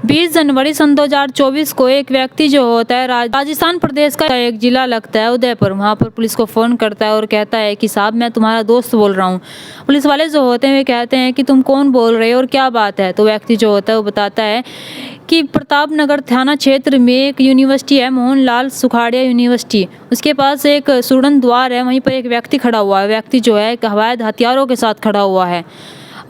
20 जनवरी सन 2024 को एक व्यक्ति जो होता है राजस्थान प्रदेश का एक जिला लगता है उदयपुर, वहाँ पर पुलिस को फ़ोन करता है और कहता है कि साहब मैं तुम्हारा दोस्त बोल रहा हूँ। पुलिस वाले जो होते हैं वे कहते हैं कि तुम कौन बोल रहे हो और क्या बात है। तो व्यक्ति जो होता है वो बताता है कि प्रताप नगर थाना क्षेत्र में एक यूनिवर्सिटी है, मोहनलाल सुखाड़िया यूनिवर्सिटी, उसके पास एक सुरंग द्वार है, वहीं पर एक व्यक्ति खड़ा हुआ है। व्यक्ति जो है एक अवैध हथियारों के साथ खड़ा हुआ है।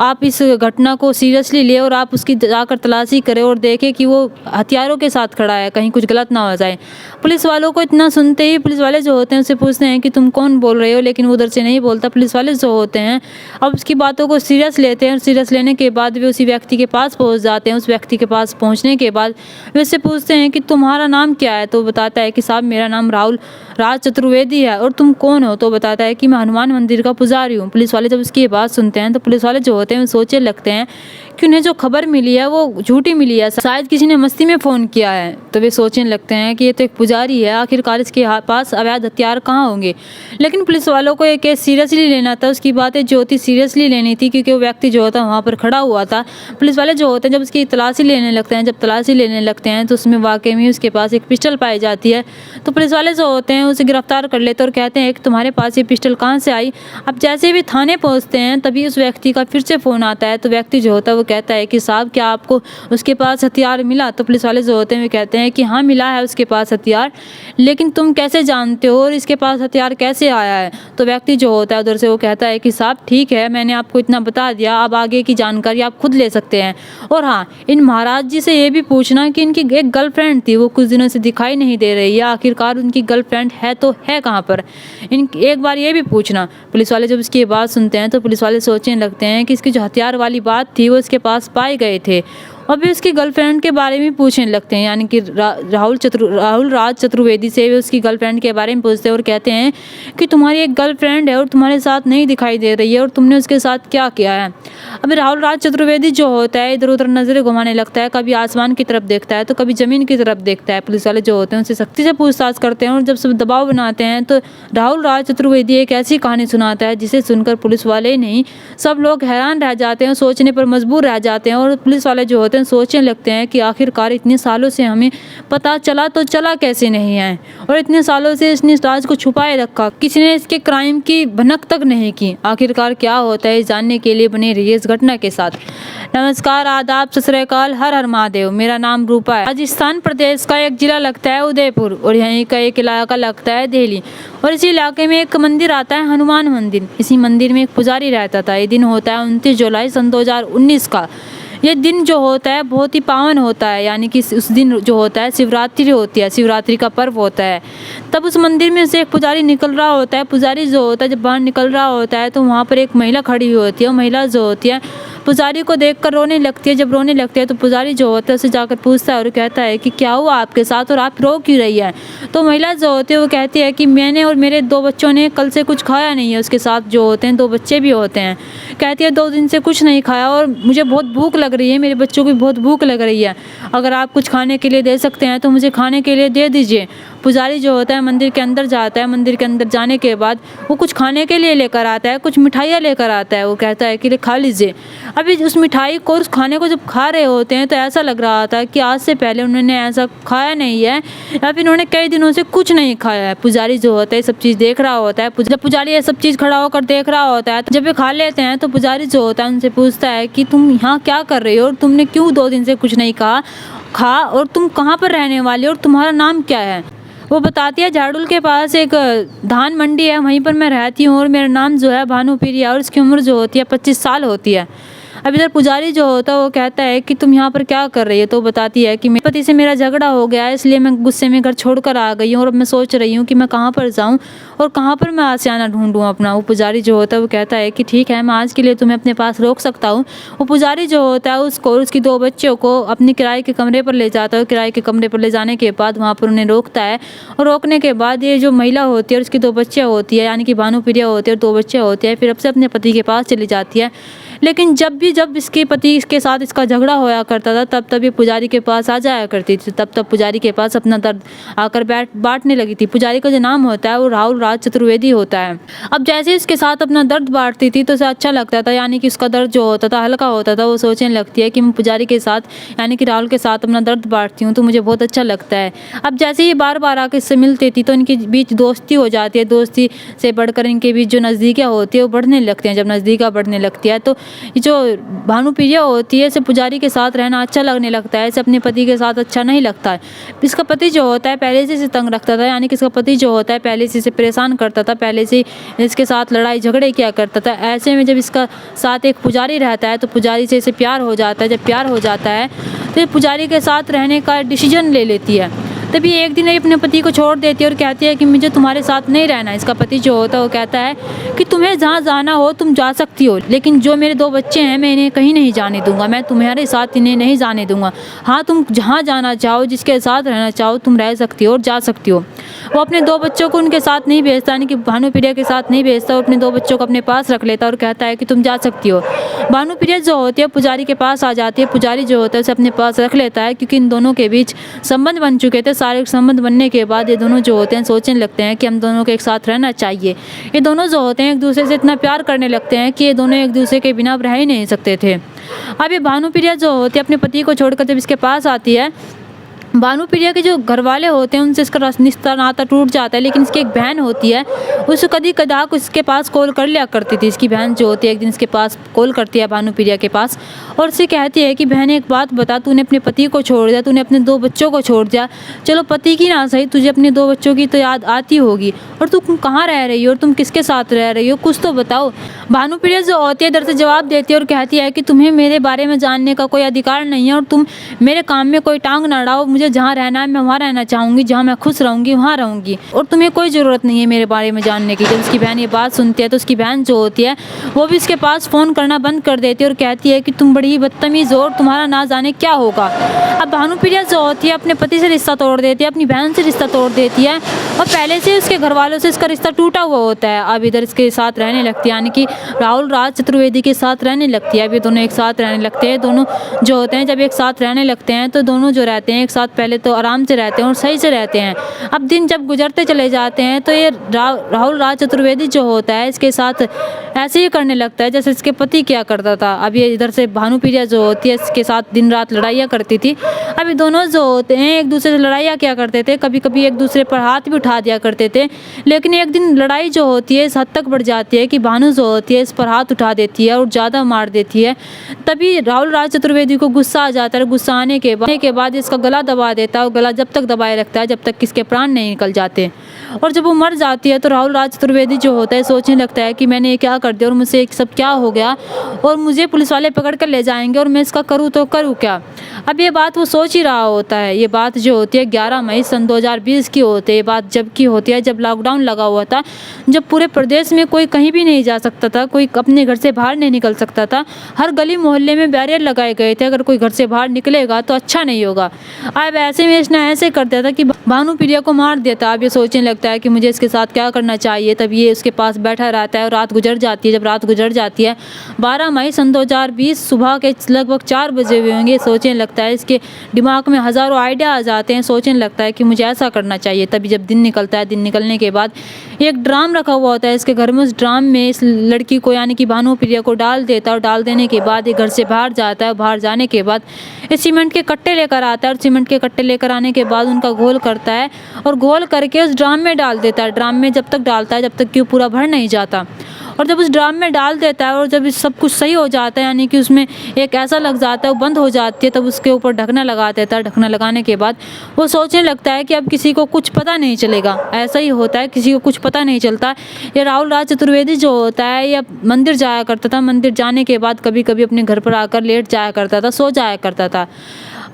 आप इस घटना को सीरियसली ले और आप उसकी जाकर तलाशी करें और देखें कि वो हथियारों के साथ खड़ा है, कहीं कुछ गलत ना हो जाए। पुलिस वालों को इतना सुनते ही पुलिस वाले जो होते हैं उससे पूछते हैं कि तुम कौन बोल रहे हो, लेकिन वो उधर से नहीं बोलता। पुलिस वाले जो होते हैं अब उसकी बातों को सीरियस लेते हैं और सीरियस लेने के बाद वे उसी व्यक्ति के पास पहुंच जाते हैं। उस व्यक्ति के पास पहुंचने के बाद वे उससे पूछते हैं कि तुम्हारा नाम क्या है। तो बताता है कि साहब मेरा नाम राहुल राज चतुर्वेदी है। और तुम कौन हो? तो बताता है कि मैं हनुमान मंदिर का पुजारी हूँ। पुलिस वाले जब उसकी बात सुनते हैं तो पुलिस वाले जो होते हैं सोचने लगते हैं कि उन्हें जो खबर मिली है वो झूठी मिली है, शायद किसी ने मस्ती में फ़ोन किया है। तो वे सोचने लगते हैं कि ये तो एक पुजारी है, आखिरकार इसके पास अवैध हथियार कहाँ होंगे। लेकिन पुलिस वालों को ये केस सीरियसली लेना था, उसकी बातें जो होती सीरियसली लेनी थी, क्योंकि वो व्यक्ति जो होता है वहाँ पर खड़ा हुआ था। पुलिस वाले जो होते हैं जब उसकी तलाशी लेने लगते हैं, तो उसमें वाकई में उसके पास एक पिस्टल पाई जाती है। तो पुलिस वाले जो होते हैं उसे गिरफ्तार कर लेते हैं और कहते हैं कि तुम्हारे पास ये पिस्टल कहाँ से आई। अब जैसे भी थाने पहुँचते हैं तभी उस व्यक्ति का फिर से फ़ोन आता है। तो व्यक्ति जो होता है वो कहता है कि साहब क्या आपको उसके पास हथियार मिला? तो पुलिस वाले जो होते हैं वे कहते हैं कि हाँ मिला है उसके पास हथियार, लेकिन तुम कैसे जानते हो और इसके पास हथियार कैसे आया है? तो व्यक्ति जो होता है उधर से वो कहता है कि साहब ठीक है, मैंने आपको इतना बता दिया, अब आगे की जानकारी आप खुद ले सकते हैं। और हाँ, इन महाराज जी से ये भी पूछना कि इनकी एक गर्लफ्रेंड थी, वो कुछ दिनों से दिखाई नहीं दे रही है, आखिरकार उनकी गर्लफ्रेंड है तो है कहाँ पर, एक बार ये भी पूछना। पुलिस वाले जब इसकी बात सुनते हैं तो पुलिस वाले सोचने लगते हैं कि इसकी जो हथियार वाली बात थी वो इसके पास पाए गए थे। और भी उसकी गर्लफ्रेंड के बारे में पूछने लगते हैं, यानी कि राहुल राज चतुर्वेदी से वे उसकी गर्लफ्रेंड के बारे में पूछते हैं और कहते हैं कि तुम्हारी एक गर्लफ्रेंड है और तुम्हारे साथ नहीं दिखाई दे रही है और तुमने उसके साथ क्या किया है। अभी राहुल राज चतुर्वेदी जो होता है इधर उधर नजरें घुमाने लगता है, कभी आसमान की तरफ देखता है तो कभी ज़मीन की तरफ देखता है। पुलिस वाले जो होते हैं उनसे सख्ती से पूछताछ करते हैं और जब सब दबाव बनाते हैं तो राहुल राज चतुर्वेदी एक ऐसी कहानी सुनाता है जिसे सुनकर पुलिस वाले नहीं सब लोग हैरान रह जाते हैं, सोचने पर मजबूर रह जाते हैं। और पुलिस वाले जो होते हैं सोचने लगते हैं कि आखिरकार इतने सालों से हमें पता चला तो चला कैसे नहीं है, और इतने सालों से इसने इस राज को छुपाए रखा, किसी ने इसके क्राइम की भनक तक नहीं की। आखिरकार क्या होता है जानने के लिए बने रहिए इस घटना के साथ। नमस्कार, आदाब, सत श्री अकाल, हर हर महादेव। मेरा नाम रूपा है। राजस्थान प्रदेश का एक जिला लगता है उदयपुर और यहीं का एक इलाका लगता है दिल्ली, और इसी इलाके में एक मंदिर आता है हनुमान मंदिर। इसी मंदिर में एक पुजारी रहता था। ये दिन होता है 29 जुलाई सन 2019 का। ये दिन जो होता है बहुत ही पावन होता है, यानी कि उस दिन जो होता है शिवरात्रि होती है, शिवरात्रि का पर्व होता है। तब उस मंदिर में से एक पुजारी निकल रहा होता है। पुजारी जो होता है जब बाहर निकल रहा होता है तो वहाँ पर एक महिला खड़ी हुई होती है। वो महिला जो होती है पुजारी को देखकर रोने लगती है। जब रोने लगती है तो पुजारी जो होता है उसे जाकर पूछता है और कहता है कि क्या हुआ आपके साथ और आप रो क्यों रही है। तो महिला जो होती है वो कहती है कि मैंने और मेरे 2 बच्चों ने कल से कुछ खाया नहीं है। उसके साथ जो होते हैं 2 बच्चे भी होते हैं। कहती है 2 दिन से कुछ नहीं खाया और मुझे बहुत भूख लग रही है, मेरे बच्चों को भी बहुत भूख लग रही है। अगर आप कुछ खाने के लिए दे सकते हैं तो मुझे खाने के लिए दे दीजिए। पुजारी जो होता है मंदिर के अंदर जाता है। मंदिर के अंदर जाने के बाद वो कुछ खाने के लिए लेकर आता है, कुछ मिठाइयाँ लेकर आता है। वो कहता है कि खा लीजिए। अभी उस मिठाई को उस खाने को जब खा रहे होते हैं तो ऐसा लग रहा था कि आज से पहले उन्होंने ऐसा खाया नहीं है या फिर उन्होंने कई दिनों से कुछ नहीं खाया है। पुजारी जो होता है सब चीज़ देख रहा होता है। जब पुजारी ये सब चीज़ खड़ा होकर देख रहा होता है तो जब वे खा लेते हैं तो पुजारी जो होता है उनसे पूछता है कि तुम यहाँ क्या कर रही हो और तुमने क्यों 2 दिन से कुछ नहीं खा और तुम कहाँ पर रहने वाली हो और तुम्हारा नाम क्या है। वो बताती है झाड़ुल के पास एक धान मंडी है, वहीं पर मैं रहती हूँ और मेरा नाम जो है भानु प्रिया और उसकी उम्र जो होती है 25 साल होती है। अब इधर पुजारी जो होता है वो कहता है कि तुम यहाँ पर क्या कर रही है। तो बताती है कि मेरे पति से मेरा झगड़ा हो गया है, इसलिए मैं गुस्से में घर छोड़कर आ गई हूँ और अब मैं सोच रही हूँ कि मैं कहाँ पर जाऊँ और कहाँ पर मैं आशियाना ढूंढूँ अपना। वो पुजारी जो होता है वो कहता है कि ठीक है, मैं आज के लिए तुम्हें अपने पास रोक सकता हूँ। वो पुजारी जो होता है उसको और उसकी 2 बच्चों को अपने किराए के कमरे पर ले जाता है। किराए के कमरे पर ले जाने के बाद वहाँ पर उन्हें रोकता है और रोकने के बाद ये जो महिला होती है और उसकी 2 बच्चियाँ होती है, यानी कि भानु प्रिया होती है और 2 बच्चे होते हैं, फिर अब से अपने पति के पास चली जाती है। लेकिन जब इसके पति इसके साथ इसका झगड़ा होया करता था तब ये पुजारी के पास आ जाया करती थी। तब पुजारी के पास अपना दर्द आकर बांटने लगी थी। पुजारी का जो नाम होता है वो राहुल राज चतुर्वेदी होता है। अब जैसे इसके साथ अपना दर्द बांटती थी तो उसे अच्छा लगता था, यानी कि उसका दर्द जो होता था हल्का होता था। वो सोचने लगती है कि मैं पुजारी के साथ यानी कि राहुल के साथ अपना दर्द बांटती हूँ तो मुझे बहुत अच्छा लगता है। अब जैसे ये बार बार आकर इससे मिलती थी तो इनके बीच दोस्ती हो जाती है। दोस्ती से बढ़कर इनके बीच जो नज़दीकियाँ होती है वो बढ़ने लगती हैं। जब नज़दीकियाँ बढ़ने लगती है तो जो भानुप्रिया होती है इसे पुजारी के साथ रहना अच्छा लगने लगता है। इसे अपने पति के साथ अच्छा नहीं लगता है। इसका पति जो होता है पहले से इसे तंग रखता था, यानी कि इसका पति जो होता है पहले से इसे परेशान करता था, पहले से इसके साथ लड़ाई झगड़े किया करता था। ऐसे में जब इसका साथ एक पुजारी रहता है तो पुजारी से इसे प्यार हो जाता है। जब प्यार हो जाता है तो ये पुजारी के साथ रहने का डिसीजन ले लेती है। तभी एक दिन ये अपने पति को छोड़ देती है और कहती है कि मुझे तुम्हारे साथ नहीं रहना। इसका पति जो होता है वो कहता है कि तुम्हें जहाँ जाना हो तुम जा सकती हो, लेकिन जो मेरे 2 बच्चे हैं मैं इन्हें कहीं नहीं जाने दूंगा, मैं तुम्हारे साथ इन्हें नहीं जाने दूंगा। हाँ, तुम जहाँ जाना चाहो, जिसके साथ रहना चाहो तुम रह सकती हो और जा सकती हो। वो अपने 2 बच्चों को उनके साथ नहीं भेजता, यानी कि भानुप्रिया के साथ नहीं भेजता। वो अपने 2 बच्चों को अपने पास रख लेता और कहता है कि तुम जा सकती हो। भानुप्रिया जो होती है पुजारी के पास आ जाती है। पुजारी जो होता है उसे अपने पास रख लेता है क्योंकि इन दोनों के बीच संबंध बन चुके थे। शारीरिक संबंध बनने के बाद ये दोनों जो होते हैं सोचने लगते हैं कि हम दोनों को एक साथ रहना चाहिए। ये दोनों जो होते हैं एक दूसरे से इतना प्यार करने लगते हैं कि ये दोनों एक दूसरे के बिना रह ही नहीं सकते थे। अब ये भानुप्रिया जो होती है अपने पति को छोड़कर जब इसके पास आती है, भानुप्रिया के जो घर वाले होते हैं उनसे इसका रिश्ता नाता टूट जाता है। लेकिन इसकी एक बहन होती है, उसे कभी कदाक उसके पास कॉल कर लिया करती थी। इसकी बहन जो होती है एक दिन इसके पास कॉल करती है भानुप्रिया के पास और उससे कहती है कि बहन एक बात बता, तूने अपने पति को छोड़ दिया, तूने अपने 2 बच्चों को छोड़ दिया, चलो पति की ना सही तुझे अपने 2 बच्चों की तो याद आती होगी, और तुम कहाँ रह रही हो और तुम किसके साथ रह रही हो, कुछ तो बताओ। भानुप्रिया जो होती है इधर से जवाब देती है और कहती है कि तुम्हें मेरे बारे में जानने का कोई अधिकार नहीं है और तुम मेरे काम में कोई टांग ना अड़ाओ। मुझे जहाँ रहना है मैं वहाँ रहना चाहूँगी, जहाँ मैं खुश रहूँगी वहाँ रहूँगी, और तुम्हें कोई ज़रूरत नहीं है मेरे बारे में जानने की। जब उसकी बहन ये बात सुनती है तो उसकी बहन जो होती है वो भी इसके पास फ़ोन करना बंद कर देती है और कहती है कि तुम बड़ी ही बदतमीज़ हो और तुम्हारा ना जाने क्या होगा। अब भानुप्रिया जो होती है अपने पति से रिश्ता तोड़ देती है, अपनी बहन से रिश्ता तोड़ देती है और पहले से उसके घर वालों से इसका रिश्ता टूटा हुआ होता है। अब इधर इसके साथ रहने लगती है, यानी कि राहुल राज चतुर्वेदी के साथ रहने लगती है। अब ये दोनों एक साथ रहने लगते हैं। दोनों जो होते हैं जब एक साथ रहने लगते हैं तो दोनों जो रहते हैं एक साथ पहले तो आराम से रहते हैं और सही से रहते हैं। अब दिन जब गुजरते चले जाते हैं तो ये राहुल राज चतुर्वेदी जो होता है इसके साथ ऐसे ही करने लगता है जैसे इसके पति क्या करता था। अब ये इधर से भानुप्रिया जो होती है इसके साथ दिन रात लड़ाइयाँ करती थी। अब ये दोनों जो होते हैं एक दूसरे से लड़ाइयाँ क्या करते थे, कभी कभी एक दूसरे पर हाथ भी उठा दिया करते थे। लेकिन एक दिन लड़ाई जो होती है इस हद तक बढ़ जाती है कि भानु जो होती है इस पर हाथ उठा देती है और ज़्यादा मार देती है। तभी राहुल राज चतुर्वेदी को गुस्सा आ जाता है। गुस्सा आने के बाद इसका गला दबा देता है और गला जब तक दबाए रखता है जब तक इसके प्राण नहीं निकल जाते। और जब वो मर जाती है तो राहुल राज चतुर्वेदी जो होता है सोचने लगता है कि मैंने ये क्या कर दिया और मुझसे एक सब क्या हो गया और मुझे पुलिस वाले पकड़ कर ले जाएंगे और मैं इसका करूँ तो करूँ क्या। अब ये बात वो सोच ही रहा होता है। ये बात जो होती है 11 मई सन 2020 की होती है। ये बात जब की होती है जब लॉकडाउन लगा हुआ था, जब पूरे प्रदेश में कोई कहीं भी नहीं जा सकता था, कोई अपने घर से बाहर नहीं निकल सकता था। हर गली मोहल्ले में बैरियर लगाए गए थे, अगर कोई घर से बाहर निकलेगा तो अच्छा नहीं होगा। अब ऐसे में इसने ऐसे कर दिया था कि भानुप्रिया को मार देता। अब ये सोचने लगता है कि मुझे इसके साथ क्या करना चाहिए। तब ये उसके पास बैठा रहता है और रात गुजर जाती है। जब रात गुजर जाती है 12 मई सन 2020 सुबह के लगभग 4 बजे हुए होंगे। सोचने लगता है, इसके दिमाग में हज़ारों आइडिया आ जाते हैं। सोचने लगता है कि मुझे ऐसा करना चाहिए। तभी जब दिन निकलता है, दिन निकलने के बाद एक ड्राम रखा हुआ होता है इसके घर में। उस ड्राम में इस लड़की को यानी कि भानुप्रिया को डाल देता है और डाल देने के बाद ये घर से बाहर जाता है। बाहर जाने के बाद ये सीमेंट के कट्टे लेकर आता है और सीमेंट के कट्टे लेकर आने के बाद उनका घोल करता है और घोल करके उस ड्राम में डाल देता है। ड्राम में जब तक डालता है जब तक कि वो पूरा भर नहीं जाता। और जब उस ड्राम में डाल देता है और जब सब कुछ सही हो जाता है, यानी कि उसमें एक ऐसा लग जाता है वो बंद हो जाती है, तब उसके ऊपर ढकना लगा देता है। ढकना लगाने के बाद वो सोचने लगता है कि अब किसी को कुछ पता नहीं चलेगा। ऐसा ही होता है, किसी को कुछ पता नहीं चलता। ये राहुल राज चतुर्वेदी जो होता है ये मंदिर जाया करता था। मंदिर जाने के बाद कभी कभी अपने घर पर आकर लेट जाया करता था, सो जाया करता था।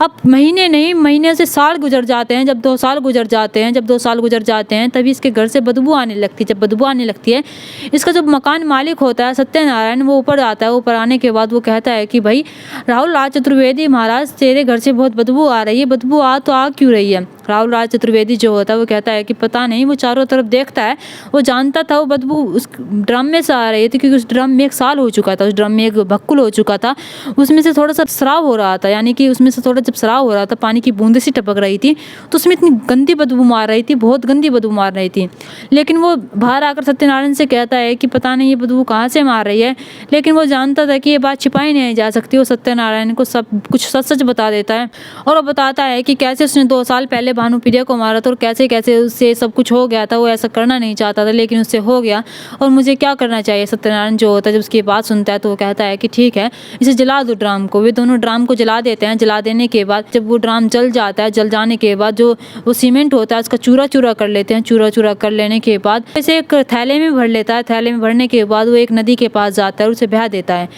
अब महीने नहीं, महीने से साल गुजर जाते हैं। जब 2 साल गुजर जाते हैं, जब 2 साल गुजर जाते हैं तभी इसके घर से बदबू आने लगती है। जब बदबू आने लगती है, इसका जो मकान मालिक होता है सत्यनारायण, वो ऊपर आता है। ऊपर आने के बाद वो कहता है कि भाई राहुल राज चतुर्वेदी महाराज, तेरे घर से बहुत बदबू आ रही है। बदबू आ तो आ क्यों रही है? राहुल राज चतुर्वेदी जो होता है वो कहता है कि पता नहीं, वो चारों तरफ देखता है, वो जानता था वो बदबू उस ड्रम में से आ रही थी, क्योंकि उस ड्रम में 1 साल हो चुका था, उस ड्रम में एक भक्कुल हो चुका था, उसमें से थोड़ा सा स्राव हो रहा था, यानी कि उसमें से थोड़ा जब स्राव हो रहा था, पानी की बूंदें सी टपक रही थी, तो उसमें इतनी गंदी बदबू मार रही थी, बहुत गंदी बदबू मार रही थी। लेकिन वो बाहर आकर सत्यनारायण से कहता है कि पता नहीं ये बदबू कहाँ से मार रही है, लेकिन वो जानता था कि ये बात छिपाई नहीं जा सकती। वो सत्यनारायण को सब कुछ सच सच बता देता है और वो बताता है कि कैसे उसने 2 साल पहले भानुप्रिया को मारा था और कैसे कैसे उससे सब कुछ हो गया था। वो ऐसा करना नहीं चाहता था लेकिन उससे हो गया, और मुझे क्या करना चाहिए। सत्यनारायण जो होता है जब उसकी बात सुनता है तो वो कहता है कि ठीक है, इसे जला दो ड्राम को। वे दोनों ड्राम को जला देते हैं। जला देने के बाद जब वो ड्राम जल जाता है, जल जाने के बाद जो वो सीमेंट होता है उसका चूरा चूरा कर लेते हैं। चूरा चूरा कर लेने के बाद इसे एक थैले में भर लेता है। थैले में भरने के बाद वो एक नदी के पास जाता है और उसे बहा देता है।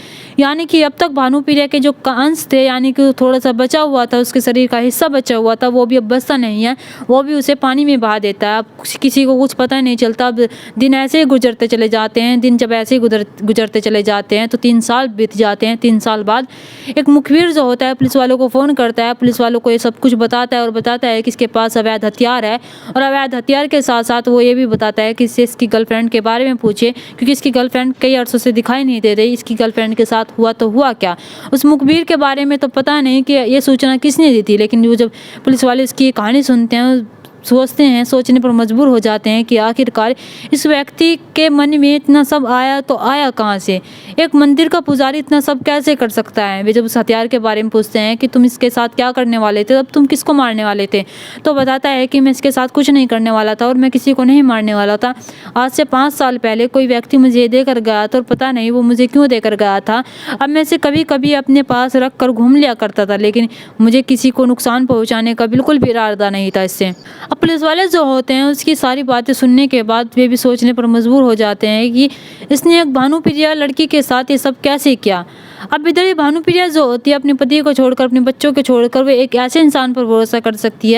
यानी कि अब तक भानुप्रिया के जो अंश थे, यानी कि थोड़ा सा बचा हुआ था, उसके शरीर का हिस्सा बचा हुआ था, वो भी अब बचता नहीं है, वो भी उसे पानी में बहा देता है। अब किसी को कुछ पता नहीं चलता। अब दिन ऐसे ही गुजरते चले जाते हैं। दिन जब ऐसे ही गुजरते चले जाते हैं तो 3 साल बीत जाते हैं। 3 साल बाद एक मुखबिर जो होता है पुलिस वालों को फ़ोन करता है। पुलिस वालों को ये सब कुछ बताता है और बताता है कि इसके पास अवैध हथियार है, और अवैध हथियार के साथ साथ वो ये भी बताता है कि इससे इसकी गर्लफ्रेंड के बारे में पूछे, क्योंकि इसकी गर्लफ्रेंड कई अरसों से दिखाई नहीं दे रही। इसकी गर्लफ्रेंड के साथ हुआ तो हुआ क्या। उस मुखबिर के बारे में तो पता नहीं कि ये सूचना किसने दी थी, लेकिन वो जब पुलिस वाले इसकी कहानी सुनते हैं, सोचते हैं, सोचने पर मजबूर हो जाते हैं कि आखिरकार इस व्यक्ति के मन में इतना सब आया तो आया कहाँ से। एक मंदिर का पुजारी इतना सब कैसे कर सकता है। वे जब उस हथियार के बारे में पूछते हैं कि तुम इसके साथ क्या करने वाले थे, तब तुम किसको मारने वाले थे, तो बताता है कि मैं इसके साथ कुछ नहीं करने वाला था और मैं किसी को नहीं मारने वाला था। आज से 5 साल पहले कोई व्यक्ति मुझे देकर गया था और पता नहीं वो मुझे क्यों देकर गया था। अब मैं इसे कभी कभी अपने पास रख कर घूम लिया करता था, लेकिन मुझे किसी को नुकसान पहुँचाने का बिल्कुल भी इरादा नहीं था इससे। अब पुलिस वाले जो होते हैं उसकी सारी बातें सुनने के बाद वे भी सोचने पर मजबूर हो जाते हैं कि इसने एक भानुप्रिया लड़की के साथ ये सब कैसे किया। अब इधर ही भानुप्रिया जो होती है अपने पति को छोड़कर, अपने बच्चों को छोड़कर, वे एक ऐसे इंसान पर भरोसा करती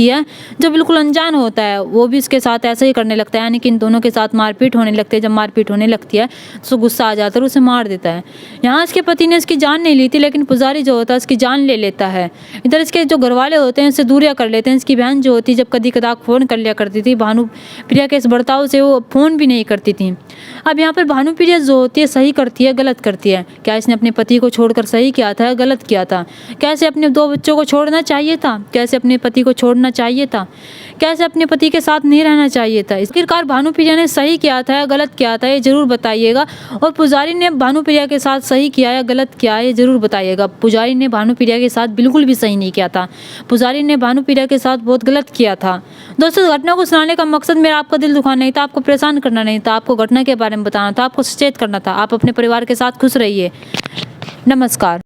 है जो बिल्कुल अनजान होता है। वो भी इसके साथ ऐसा ही करने लगता है, यानी कि इन दोनों के साथ मारपीट होने लगती है। जब मारपीट होने लगती है तो गुस्सा आ जाता है और उसे मार देता है। यहाँ इसके पति ने इसकी जान नहीं ली थी, लेकिन पुजारी जो होता है इसकी जान ले लेता है। इधर इसके जो घरवाले होते हैं इससे दूरिया कर लेते हैं। इसकी बहन जो होती है जब कभी कदार फ़ोन कर लिया करती थी, भानुप्रिया के इस बर्ताव से वो फ़ोन भी नहीं करती थी। अब यहाँ पर भानुप्रिया जो होती है सही करती है, गलत करती है। क्या इसने अपने पति को छोड़कर सही किया था, गलत किया था? कैसे अपने 2 बच्चों को छोड़ना चाहिए था? कैसे अपने पति को छोड़ना चाहिए था? कैसे अपने पति के साथ नहीं रहना चाहिए था? आखिरकार भानुप्रिया ने सही किया था या गलत किया था, ये जरूर बताइएगा। और पुजारी ने भानुप्रिया के साथ सही किया या गलत किया, ये जरूर बताइएगा। पुजारी ने भानुप्रिया के साथ बिल्कुल भी सही नहीं किया था। पुजारी ने भानुप्रिया के साथ बहुत गलत किया था। दोस्तों, घटना को सुनाने का मकसद मेरा आपका दिल दुखाना नहीं था, आपको परेशान करना नहीं था, आपको घटना के बारे में बताना था, आपको सचेत करना था। आप अपने परिवार के साथ खुश रहिए। नमस्कार।